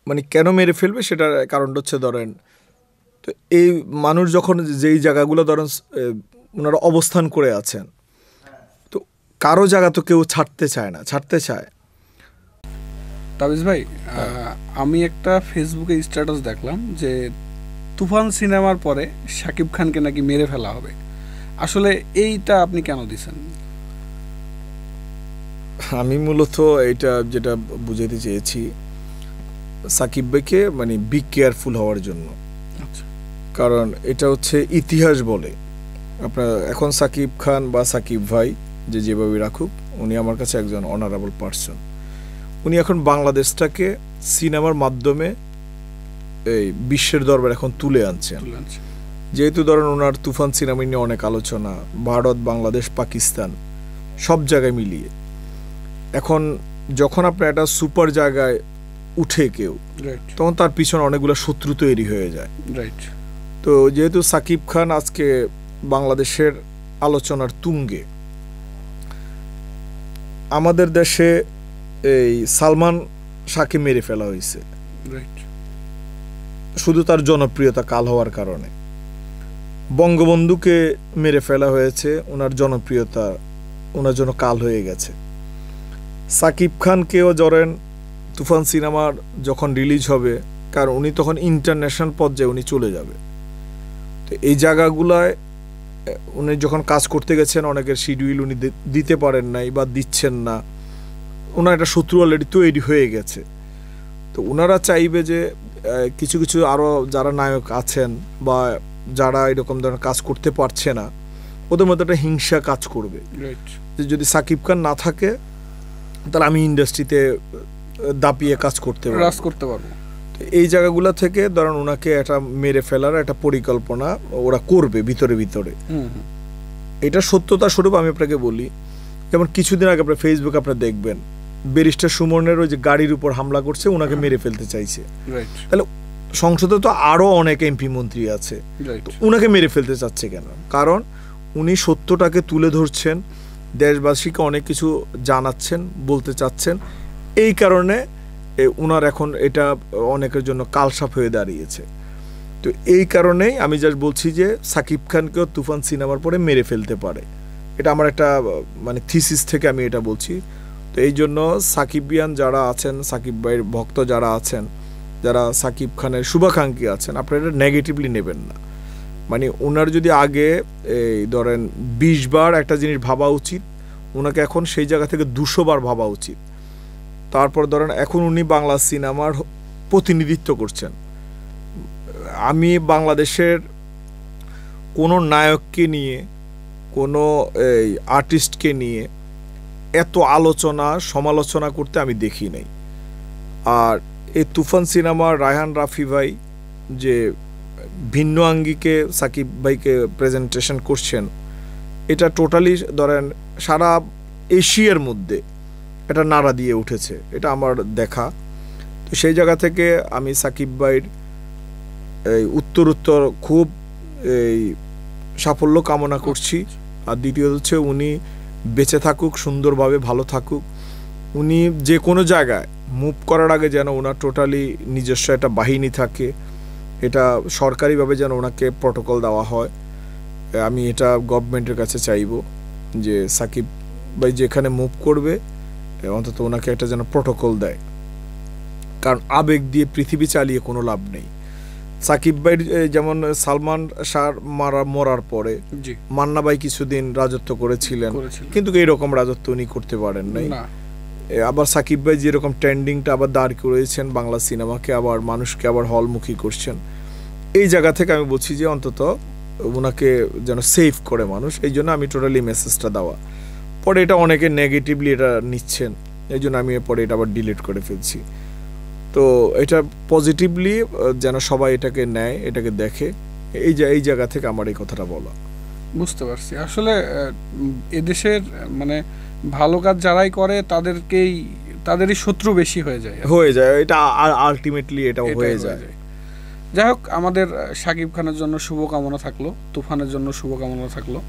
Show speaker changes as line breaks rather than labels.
মানে কেন মেরে ফেলবে সেটার কারণটা হচ্ছে ধরেন, তো এই মানুষ যখন যেই জায়গাগুলো ধরেন ওনারা অবস্থান করে আছেন, তো কারো জায়গা তো কেউ ছাড়তে চায়।
তাবিজ ভাই, আমি একটা ফেসবুকে স্ট্যাটাস দেখলাম যে তুফান সিনেমার পরে শাকিব খানকে নাকি মেরে ফেলা হবে। আসলে এইটা আপনি কেন দিছেন?
আমি মূলত এইটা যেটা বুঝাইতে চেয়েছি, সাকিব ভাইকে মানে বি কেয়ারফুল হওয়ার জন্য। কারণ এটা হচ্ছে ইতিহাস বলে, আপনার এখন সাকিব খান বা সাকিব ভাই যেভাবে রাখুক, উনি আমার কাছে একজন অনারেবল পার্সন। উনি এখন বাংলাদেশটাকে সিনেমার মাধ্যমে এই বিশ্বের দরবার এখন তুলে আনছেন। যেহেতু ধরেন ওনার তুফান সিনেমা নিয়ে অনেক আলোচনা, ভারত, বাংলাদেশ, পাকিস্তান সব জায়গায় মিলিয়ে। এখন যখন আপনার একটা সুপার জায়গায় উঠে কেউ, তখন তার পিছনে অনেকগুলো শত্রু তৈরি হয়ে যায়। তো যেহেতু সাকিব খান আজকে বাংলাদেশের আলোচনার তুঙ্গে, আমাদের দেশে এই সালমান শাহকে মেরে ফেলা হয়েছে শুধু তার জনপ্রিয়তা কাল হওয়ার কারণে। বঙ্গবন্ধুকে মেরে ফেলা হয়েছে, ওনার জনপ্রিয়তা ওনার জন্য কাল হয়ে গেছে। সাকিব খানকেও ধরেন তুফান সিনেমার যখন রিলিজ হবে, কারণ উনি তখন ইন্টারন্যাশনাল পর্যায়ে উনি চলে যাবে। তো এই জায়গাগুলায় উনি যখন কাজ করতে গেছেন, অনেকের শিডিউল উনি দিতে পারেন নাই বা দিচ্ছেন না, ওনার একটা শত্রু অলরেডি তৈরি হয়ে গেছে। তো ওনারা চাইবে যে কিছু কিছু আরও যারা নায়ক আছেন বা যারা এরকম ধরনের কাজ করতে পারছে না, ওদের মধ্যে একটা হিংসা কাজ করবে যে যদি সাকিব খান না থাকে তাহলে আমি ইন্ডাস্ট্রিতে দাপিয়ে কাজ করতে পারবো। এই জায়গাগুলো থেকে ধরেন ওনাকে একটা মেরে ফেলার একটা পরিকল্পনা ওরা করবে ভিতরে ভিতরে। এটা সত্যতা স্বরূপ আমি আপনাকে বলি, যেমন কিছুদিন আগে আপনার ফেসবুক আপনারা দেখবেন, ব্যারিস্টার সুমনের ওই যে গাড়ির উপর হামলা করছে, ওনাকে মেরে ফেলতে চাইছে। তাহলে সংসদে তো আরো অনেক এমপি মন্ত্রী আছে, ওনাকে মেরে ফেলতে চাচ্ছে কেন? কারণ উনি সত্যটাকে তুলে ধরছেন, দেশবাসীকে অনেক কিছু জানাচ্ছেন, বলতে চাচ্ছেন। এই কারণে উনার এখন এটা অনেকের জন্য কালসাপ হয়ে দাঁড়িয়েছে। তো এই কারণেই আমি জাস্ট বলছি যে সাকিব খানকেও তুফান সিনেমার পরে মেরে ফেলতে পারে। এটা আমার একটা মানে থিসিস থেকে আমি এটা বলছি। তো এই জন্য সাকিবিয়ান যারা আছেন, সাকিব ভাইয়ের ভক্ত যারা আছেন, যারা সাকিব খানের শুভাকাঙ্ক্ষী আছেন, আপনারা এটা নেগেটিভলি নেবেন না। মানে ওনার যদি আগে এই ধরেন 20 বার একটা জিনিস ভাবা উচিত, ওনাকে এখন সেই জায়গা থেকে 200 বার ভাবা উচিত। তারপর ধরেন এখন উনি বাংলা সিনেমার প্রতিনিধিত্ব করছেন। আমি বাংলাদেশের কোনো নায়ককে নিয়ে, কোনো এই আর্টিস্টকে নিয়ে এত আলোচনা সমালোচনা করতে আমি দেখি নাই। আর এই তুফান সিনেমার রায়হান রাফি ভাই যে ভিন্ন আঙ্গিকে সাকিব ভাইকে প্রেজেন্টেশন করছেন, এটা টোটালি ধরেন সারা এশিয়ার মধ্যে এটা নাড়া দিয়ে উঠেছে, এটা আমার দেখা। তো সেই জায়গা থেকে আমি সাকিব ভাইয়ের এই উত্তরোত্তর খুব এই সাফল্য কামনা করছি। আর দ্বিতীয়ত হচ্ছে উনি বেঁচে থাকুক, সুন্দরভাবে ভালো থাকুক। উনি যে কোনো জায়গায় মুভ করার আগে যেন ওনার টোটালি নিজস্ব একটা বাহিনী থাকে, এটা সরকারিভাবে যেন ওনাকে প্রটোকল দেওয়া হয়। আমি এটা গভর্নমেন্টের কাছে চাইব যে সাকিব ভাই যেখানে মুভ করবে অন্তত ওনাকে একটা যেন প্রটোকল দেয়। কারণ আবেগ দিয়ে পৃথিবী চালিয়ে কোনো লাভ নেই। সাকিব ভাই যেমন সালমান শাহ মরার পরে মান্না ভাই কিছুদিন রাজত্ব করেছিলেন, কিন্তু এইরকম রাজত্ব উনি করতে পারেন নাই। আবার সাকিব ভাই যেরকম ট্রেন্ডিংটা আবার দাঁড় করেছেন বাংলা সিনেমাকে, আবার মানুষকে আবার হলমুখী করছেন। এই জায়গা থেকে আমি বলছি যে অন্তত ওনাকে যেন সেভ করে মানুষ। এই জন্য আমি টোটালি মেসেজটা দেওয়া। পরে এটা অনেকে নেগেটিভলি এটা নিচ্ছেন, এই জন্য আমি পরে এটা আবার ডিলিট করে ফেলছি। তো এটা পজিটিভলি যেন সবাই এটাকে নেয়, এটাকে দেখে, এই জায়গা থেকে আমার এই কথাটা বলা।
বুঝতে পারছি। আসলে এদেশের মানে ভালো কাজ যারাই করে তাদেরই শত্রু বেশি হয়ে যায়,
এটা আলটিমেটলি এটা হয়ে যায়।
যাই হোক, আমাদের শাকিব খানের জন্য শুভকামনা থাকলো, তুফানের জন্য শুভকামনা থাকলো।